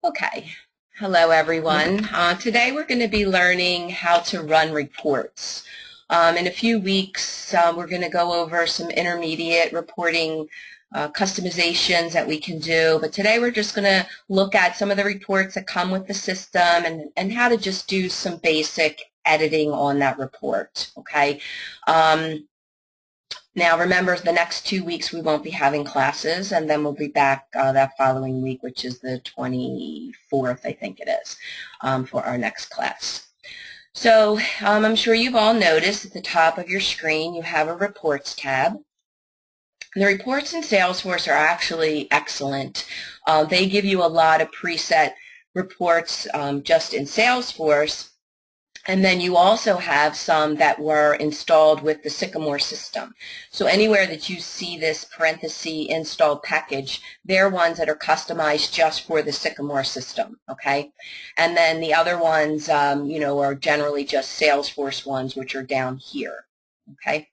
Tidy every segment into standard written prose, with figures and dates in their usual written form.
Okay, hello everyone. Today we're going to be learning how to run reports. In a few weeks we're going to go over some intermediate reporting customizations that we can do, but today we're just going to look at some of the reports that come with the system and how to just do some basic editing on that report. Okay. Now remember, the next 2 weeks we won't be having classes, and then we'll be back that following week, which is the 24th, I think it is, for our next class. So I'm sure you've all noticed at the top of your screen you have a Reports tab. The reports in Salesforce are actually excellent. They give you a lot of preset reports just in Salesforce. And then you also have some that were installed with the Sycamore system. So anywhere that you see this parenthesis installed package, they're ones that are customized just for the Sycamore system, okay? And then the other ones, are generally just Salesforce ones, which are down here, okay?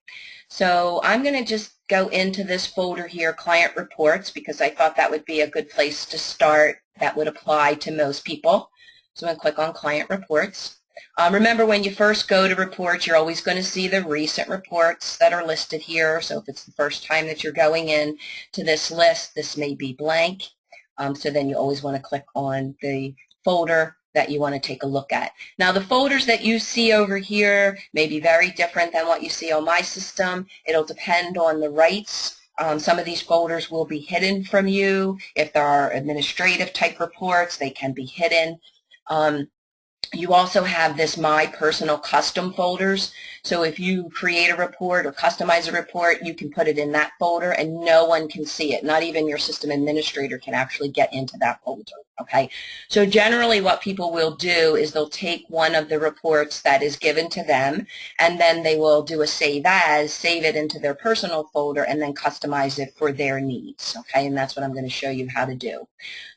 So I'm going to just go into this folder here, Client Reports, because I thought that would be a good place to start. That would apply to most people. So I'm going to click on Client Reports. Remember, when you first go to reports, you're always going to see the recent reports that are listed here. So if it's the first time that you're going in to this list, this may be blank. So then you always want to click on the folder that you want to take a look at. Now, the folders that you see over here may be very different than what you see on my system. It'll depend on the rights. Some of these folders will be hidden from you. If there are administrative type reports, they can be hidden. You also have this My Personal Custom folders. So if you create a report or customize a report, you can put it in that folder and no one can see it. Not even your system administrator can actually get into that folder. Okay, so generally what people will do is they'll take one of the reports that is given to them, and then they will do a save as, save it into their personal folder, and then customize it for their needs. Okay, and that's what I'm going to show you how to do.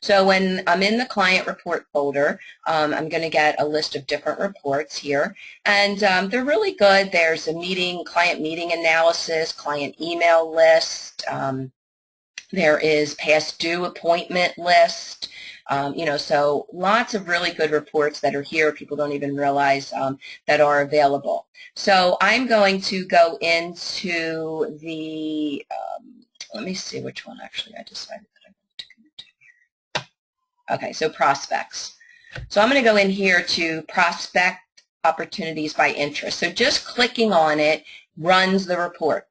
So when I'm in the client report folder, I'm going to get a list of different reports here, and they're really good. There's a client meeting analysis, client email list. There is past due appointment list. So lots of really good reports that are here. People don't even realize that are available. So I'm going to go into the, let me see which one actually I decided that I wanted to go into here. Okay, so prospects. So I'm going to go in here to prospect opportunities by interest. So just clicking on it runs the report.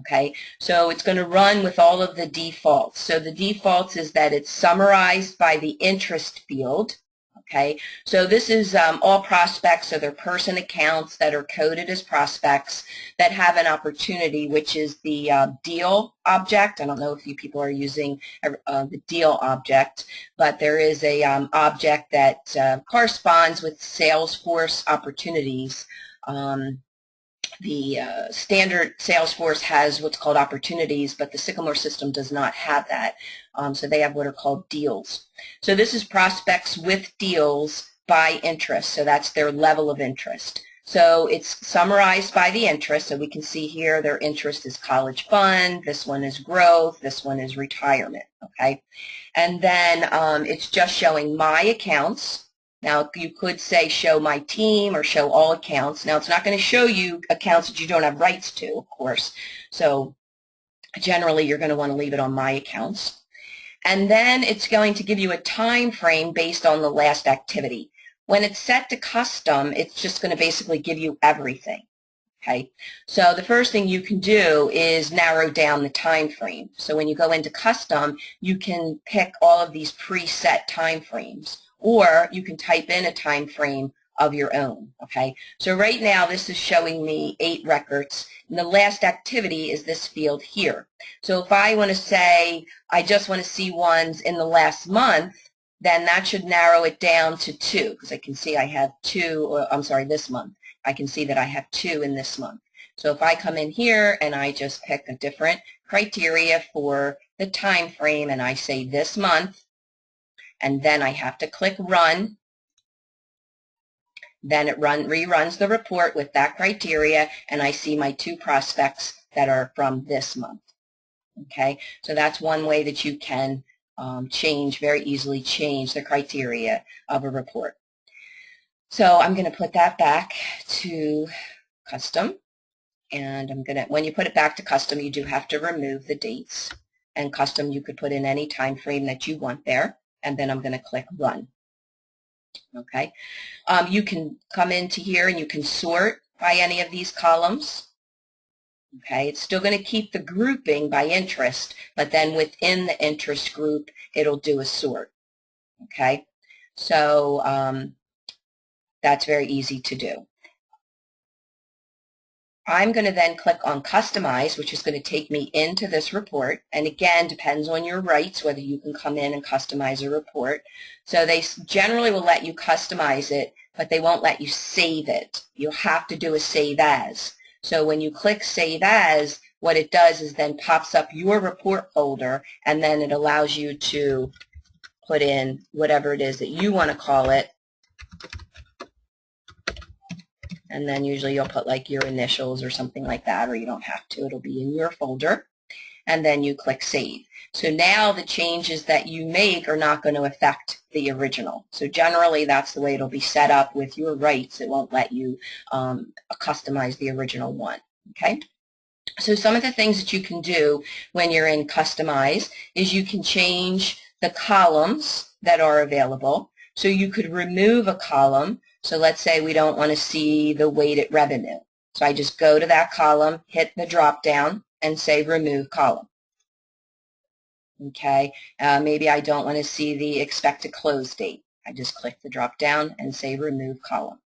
Okay, so it's going to run with all of the defaults. So the defaults is that it's summarized by the interest field. Okay, so this is all prospects, so they're person accounts that are coded as prospects that have an opportunity, which is the deal object. I don't know if you people are using the deal object, but there is a object that corresponds with Salesforce opportunities. The standard Salesforce has what's called opportunities, but the Sycamore system does not have that. So they have what are called deals. So this is prospects with deals by interest. So that's their level of interest. So it's summarized by the interest. So we can see here their interest is college fund. This one is growth. This one is retirement. Okay. And then it's just showing my accounts. Now, you could say show my team or show all accounts. Now, it's not going to show you accounts that you don't have rights to, of course. So generally, you're going to want to leave it on my accounts. And then it's going to give you a time frame based on the last activity. When it's set to custom, it's just going to basically give you everything. Okay, so the first thing you can do is narrow down the time frame. So when you go into custom, you can pick all of these preset time frames, or you can type in a time frame of your own. Okay, so right now this is showing me 8 records, and the last activity is this field here. So if I want to say I just want to see ones in the last month, then that should narrow it down to 2, because I can see I have 2, or I'm sorry, this month. I can see that I have 2 in this month. So if I come in here and I just pick a different criteria for the time frame and I say this month, and then I have to click run, then it reruns the report with that criteria, and I see my 2 prospects that are from this month. Okay, so that's one way that you can very easily change the criteria of a report. So I'm going to put that back to custom. And when you put it back to custom, you do have to remove the dates. And custom, you could put in any time frame that you want there. And then I'm going to click run. Okay. You can come into here and you can sort by any of these columns. Okay. It's still going to keep the grouping by interest, but then within the interest group, it'll do a sort. Okay. So that's very easy to do. I'm going to then click on Customize, which is going to take me into this report. And again, depends on your rights, whether you can come in and customize a report. So they generally will let you customize it, but they won't let you save it. You'll have to do a Save As. So when you click Save As, what it does is then pops up your report folder, and then it allows you to put in whatever it is that you want to call it. And then usually you'll put like your initials or something like that, or you don't have to. It'll be in your folder. And then you click Save. So now the changes that you make are not going to affect the original. So generally that's the way it'll be set up with your rights. It won't let you customize the original one. Okay? So some of the things that you can do when you're in Customize is you can change the columns that are available. So you could remove a column. So let's say we don't want to see the weighted revenue. So I just go to that column, hit the drop down, and say Remove Column. Okay, maybe I don't want to see the expected close date. I just click the drop down and say Remove Column.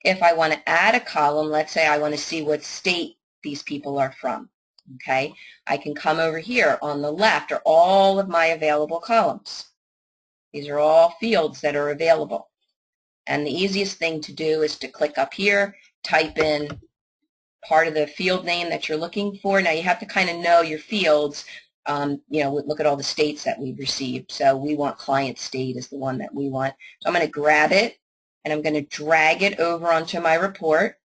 If I want to add a column, let's say I want to see what state these people are from. Okay, I can come over here. On the left are all of my available columns. These are all fields that are available. And the easiest thing to do is to click up here, type in part of the field name that you're looking for. Now you have to kind of know your fields. Look at all the states that we've received. So we want client state is the one that we want. So I'm going to grab it and I'm going to drag it over onto my report.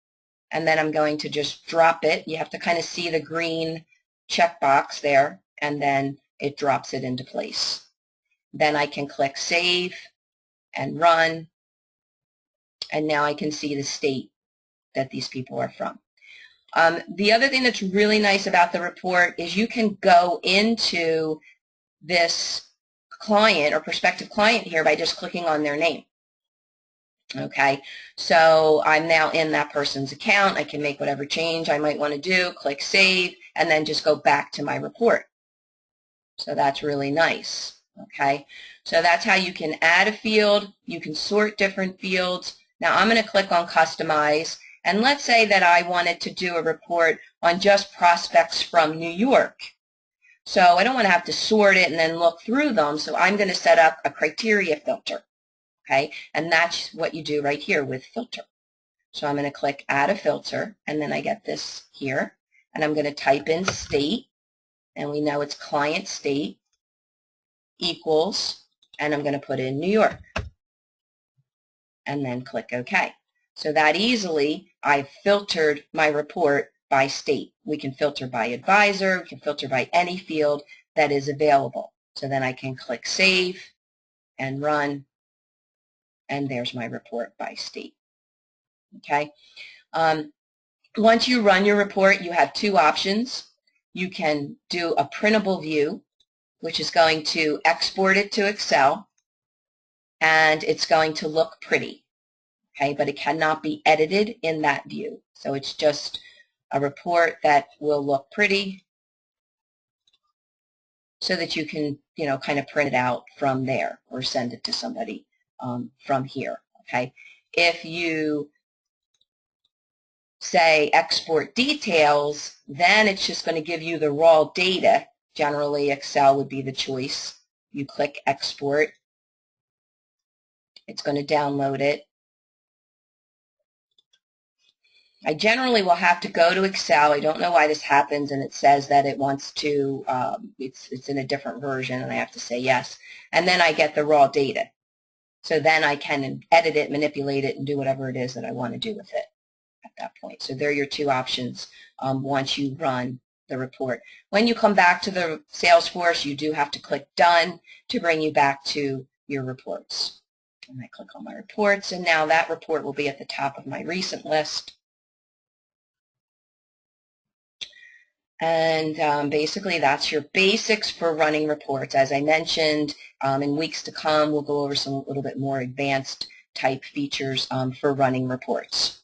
And then I'm going to just drop it. You have to kind of see the green checkbox there, and then it drops it into place. Then I can click Save and Run, and now I can see the state that these people are from. The other thing that's really nice about the report is you can go into this client or prospective client here by just clicking on their name. Okay, so I'm now in that person's account. I can make whatever change I might want to do, click Save, and then just go back to my report. So that's really nice. Okay, so that's how you can add a field. You can sort different fields. Now I'm going to click on Customize, and let's say that I wanted to do a report on just prospects from New York. So I don't want to have to sort it and then look through them, so I'm going to set up a criteria filter. Okay, and that's what you do right here with filter. So I'm going to click Add a Filter, and then I get this here, and I'm going to type in state, and we know it's client state equals, and I'm going to put in New York, and then click OK. So that easily I've filtered my report by state. We can filter by advisor, we can filter by any field that is available. So then I can click Save and Run, and there's my report by state. Okay. Once you run your report, you have two options. You can do a printable view, which is going to export it to Excel, and it's going to look pretty. Okay, but it cannot be edited in that view. So it's just a report that will look pretty so that you can, kind of print it out from there or send it to somebody from here. Okay, if you say export details, then it's just going to give you the raw data. Generally, Excel would be the choice. You click export. It's going to download it. I generally will have to go to Excel. I don't know why this happens, and it says that it wants to, it's in a different version, and I have to say yes. And then I get the raw data. So then I can edit it, manipulate it, and do whatever it is that I want to do with it at that point. So there are your two options once you run the report. When you come back to the Salesforce, you do have to click Done to bring you back to your reports. And I click on my reports, and now that report will be at the top of my recent list. And basically, that's your basics for running reports. As I mentioned, in weeks to come, we'll go over some little bit more advanced type features for running reports.